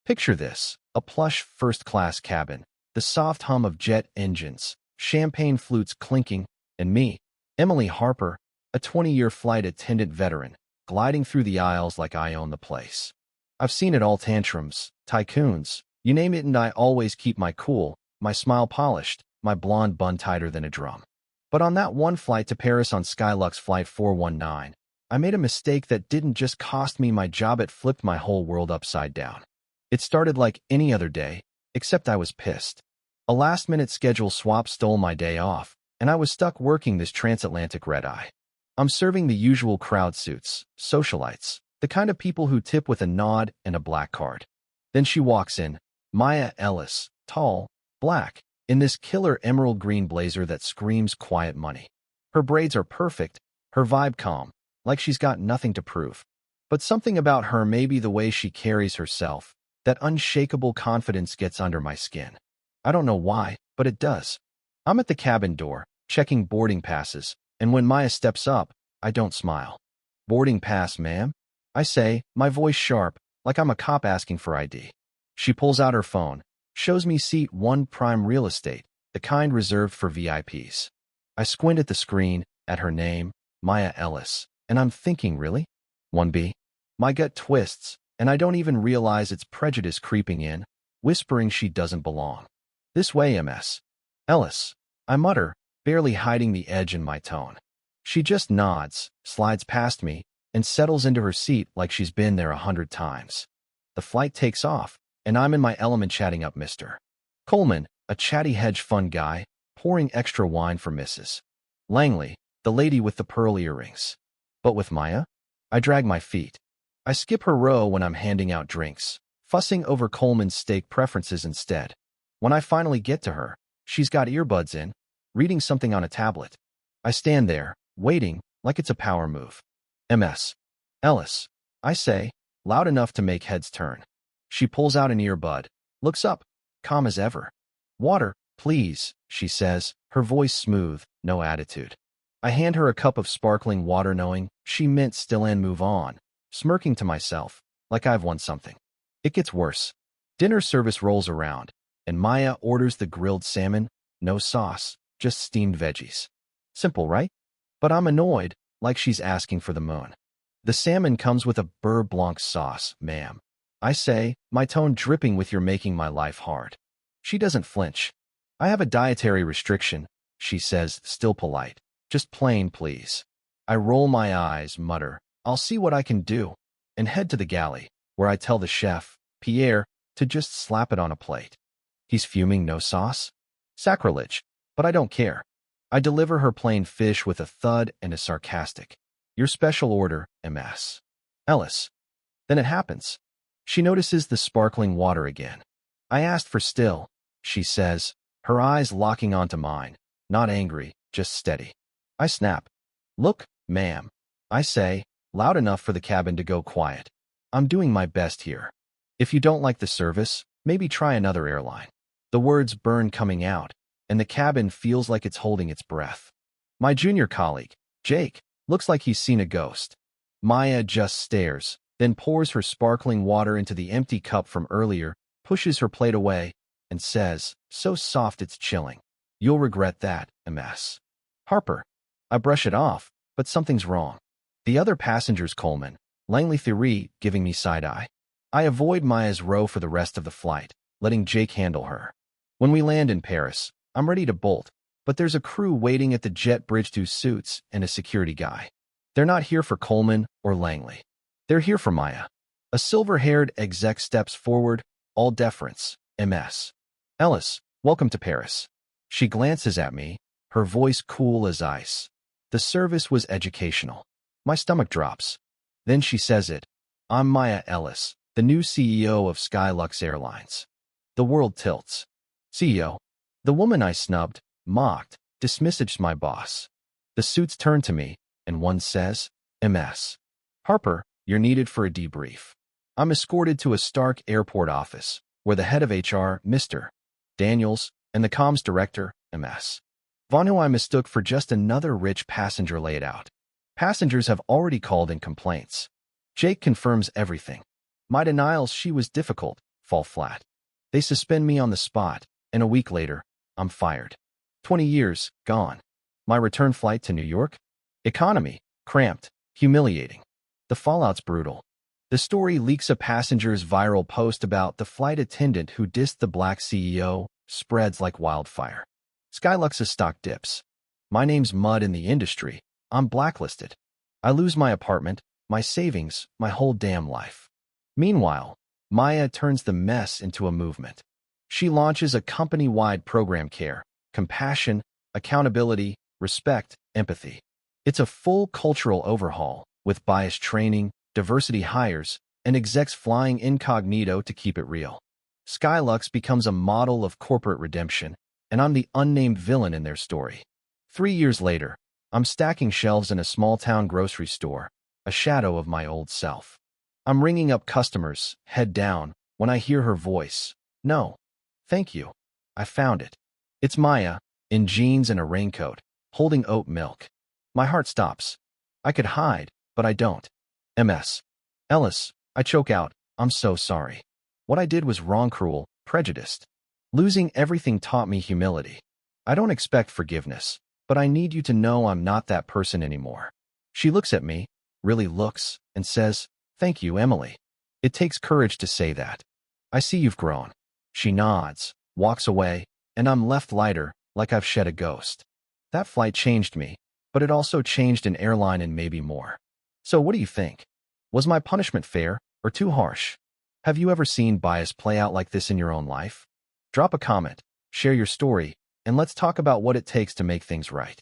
Picture this, a plush first-class cabin, the soft hum of jet engines, champagne flutes clinking, and me, Emily Harper, a 20-year flight attendant veteran, gliding through the aisles like I own the place. I've seen it all: tantrums, tycoons, you name it, and I always keep my cool, my smile polished, my blonde bun tighter than a drum. But on that one flight to Paris on Skylux Flight 419, I made a mistake that didn't just cost me my job, it flipped my whole world upside down. It started like any other day, except I was pissed. A last-minute schedule swap stole my day off, and I was stuck working this transatlantic red-eye. I'm serving the usual crowd suits, socialites, the kind of people who tip with a nod and a black card. Then she walks in, Maya Ellis, tall, black, in this killer emerald green blazer that screams quiet money. Her braids are perfect, her vibe calm, like she's got nothing to prove. But something about her, maybe the way she carries herself, that unshakable confidence, gets under my skin. I don't know why, but it does. I'm at the cabin door, checking boarding passes, and when Maya steps up, I don't smile. "Boarding pass, ma'am?" I say, my voice sharp, like I'm a cop asking for ID. She pulls out her phone, shows me seat 1, prime real estate, the kind reserved for VIPs. I squint at the screen, at her name, Maya Ellis, and I'm thinking, really? 1B? My gut twists, and I don't even realize it's prejudice creeping in, whispering she doesn't belong. "This way, Ms. Ellis," I mutter, barely hiding the edge in my tone. She just nods, slides past me, and settles into her seat like she's been there 100 times. The flight takes off, and I'm in my element chatting up Mr. Coleman, a chatty hedge fund guy, pouring extra wine for Mrs. Langley, the lady with the pearl earrings. But with Maya, I drag my feet. I skip her row when I'm handing out drinks, fussing over Coleman's steak preferences instead. When I finally get to her, she's got earbuds in, reading something on a tablet. I stand there, waiting, like it's a power move. "Ms. Ellis," I say, loud enough to make heads turn. She pulls out an earbud, looks up, calm as ever. "Water, please," she says, her voice smooth, no attitude. I hand her a cup of sparkling water, knowing she meant still, and move on, smirking to myself, like I've won something. It gets worse. Dinner service rolls around, and Maya orders the grilled salmon, no sauce, just steamed veggies. Simple, right? But I'm annoyed, like she's asking for the moon. "The salmon comes with a beurre blanc sauce, ma'am," I say, my tone dripping with "You're making my life hard." She doesn't flinch. "I have a dietary restriction," she says, still polite. "Just plain, please." I roll my eyes, mutter, "I'll see what I can do," and head to the galley, where I tell the chef, Pierre, to just slap it on a plate. He's fuming. "No sauce?" Sacrilege. But I don't care. I deliver her plain fish with a thud and a sarcastic, "Your special order, Ms. Ellis." Then it happens. She notices the sparkling water again. "I asked for still," she says, her eyes locking onto mine, not angry, just steady. I snap. "Look, ma'am," I say, loud enough for the cabin to go quiet. "I'm doing my best here. If you don't like the service, maybe try another airline." The words burn coming out, and the cabin feels like it's holding its breath. My junior colleague, Jake, looks like he's seen a ghost. Maya just stares, then pours her sparkling water into the empty cup from earlier, pushes her plate away, and says, so soft it's chilling, "You'll regret that, Ms. Harper." I brush it off, but something's wrong. The other passengers, Coleman, Langley Theory, giving me side-eye. I avoid Maya's row for the rest of the flight, letting Jake handle her. When we land in Paris, I'm ready to bolt, but there's a crew waiting at the jet bridge, 2 suits and a security guy. They're not here for Coleman or Langley. They're here for Maya. A silver-haired exec steps forward, all deference. "Ms. Ellis, welcome to Paris." She glances at me, her voice cool as ice. The service was educational. My stomach drops. Then she says it. "I'm Maya Ellis, the new CEO of Skylux Airlines." The world tilts. "CEO?" The woman I snubbed, mocked, dismissed my boss. The suits turn to me, and one says, "Ms. Harper, you're needed for a debrief." I'm escorted to a Stark airport office, where the head of HR, Mr. Daniels, and the comms director, Ms. Vaughn, who I mistook for just another rich passenger, lay it out. Passengers have already called in complaints. Jake confirms everything. My denials: she was difficult, fall flat. They suspend me on the spot, and a week later, I'm fired. 20 years, gone. My return flight to New York? Economy, cramped, humiliating. The fallout's brutal. The story leaks a passenger's viral post about the flight attendant who dissed the black CEO, spreads like wildfire. Skylux's stock dips. My name's mud in the industry. I'm blacklisted. I lose my apartment, my savings, my whole damn life. Meanwhile, Maya turns the mess into a movement. She launches a company-wide program: care, compassion, accountability, respect, empathy. It's a full cultural overhaul, with bias training, diversity hires, and execs flying incognito to keep it real. Skylux becomes a model of corporate redemption, and I'm the unnamed villain in their story. 3 years later, I'm stacking shelves in a small-town grocery store, a shadow of my old self. I'm ringing up customers, head down, when I hear her voice. No. Thank you. I found it. It's Maya, in jeans and a raincoat, holding oat milk. My heart stops. I could hide, but I don't. MS. Ellis, I choke out. I'm so sorry. What I did was wrong, cruel, prejudiced. Losing everything taught me humility. I don't expect forgiveness, but I need you to know I'm not that person anymore. She looks at me, really looks, and says, "Thank you, Emily." It takes courage to say that. I see you've grown. She nods, walks away, and I'm left lighter, like I've shed a ghost. That flight changed me, but it also changed an airline and maybe more. So what do you think? Was my punishment fair, or too harsh? Have you ever seen bias play out like this in your own life? Drop a comment, share your story, and let's talk about what it takes to make things right.